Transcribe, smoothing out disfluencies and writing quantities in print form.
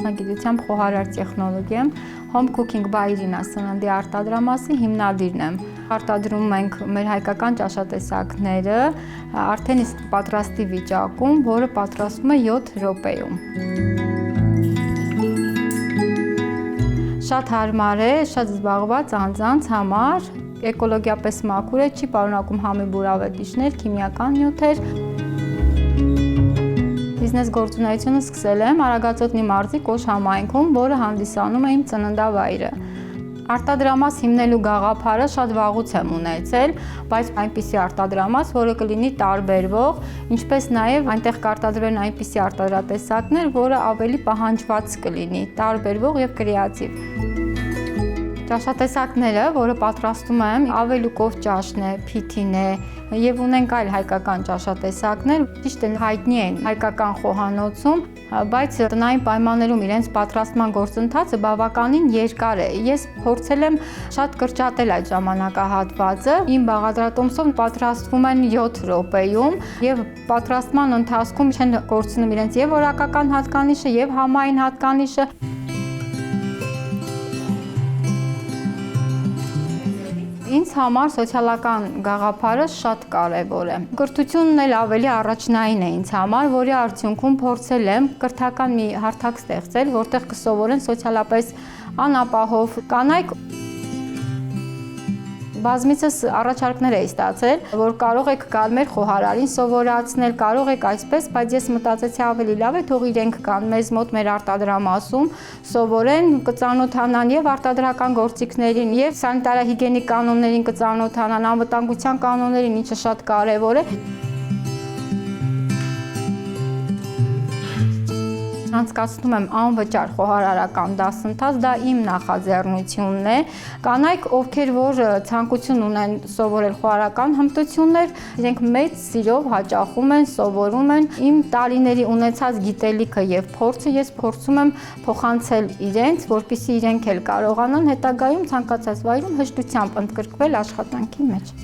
մասնագիտությամբ խոհարար տեխնոլոգ եմ, Home Cooking by Irina սննդի արտադրամասի հիմնադիրն եմ։ Արտադրում ենք մեր հայկական ճաշատեսակները արդեն իսկ պատրաստի վիճակում, որը պատրաստվում է 7 րոպեում։ Շատ հարմար է, շատ զբաղված անձանց համար, էկոլոգիապես մաքուր է, չի պարունակում համի բուրավետիչներ, քիմիական նյութեր։ Բիզնես գործունեությունը սկսել եմ Արագածոտնի մարզի Կոշ համայնքում, որը հանդիսանում է իմ ծննդավայրը։ Արտադրամաս հիմնելու գաղափարը շատ վաղուց եմ ունեցել, բայց այնպիսի արտադրամաս, որը կլինի տարբերվող, ինչպես նաև այնտեղ կարտադրվեն այնպիսի արտադրատեսակներ, որը ավելի պահանջված կլինի, տարբերվող եւ կրեատիվ։ Ճաշատեսակները, որը պատրաստում եմ, ավելուկով ճաշն է, փիթին է եւ ունենք այլ հայկական ճաշատեսակներ, ճիշտ է հայտնի են հայկական խոհանոցում, բայց տնային պայմաններում իրենց պատրաստման գործընթացը բավականին երկար է։ Ես փորձել եմ շատ կրճատել այդ ժամանակահատվածը։ Իմ բաղադրատոմսով պատրաստվում են 7 րոպեում եւ պատրաստման ընթացքում չեն կորցնում իրենց եւ որակական հատկանիշը եւ համային հատկանիշը։ Ինձ համար սոցիալական գաղափարը շատ կարևոր է։ Կրթությունն էլ ավելի առաջնային է ինձ համար, որի արդյունքում փորձել եմ կրթական մի հարթակ ստեղծել, որտեղ կսովորեն սոցիալապես անապահով կանայք։ Բազմիցս առաջարկներ էի ստացել, որ կարող եք գալ մեր խոհարարին սովորացնել, կարող եք այսպես, բայց ես մտածեցի ավելի լավ է, թող իրենք կան մեզ մոտ մեր արտադրամասում, սովորեն, կծանոթանան եւ արտադրական գործիքներին, եւ սանիտարահիգիենիկ կանոններին կծանոթանան, անվտանգության կանոններին, ինչը շատ կարեւոր է։ Անցկացնում եմ անվճար խոհարարական դասընթաց, դա իմ նախաձեռնությունն է։ Կանայք, ովքեր որ ցանկություն ունեն սովորել խոհարարական հմտություններ, իրենք մեծ սիրով հաճախում են, սովորում են։ Իմ տարիների ունեցած գիտելիքը եւ փորձը ես փորձում եմ փոխանցել իրենց, որպեսզի իրենք էլ կարողանան հետագայում ցանկացած վայրում հեշտությամբ ընդգրկվել աշխատանքի մեջ։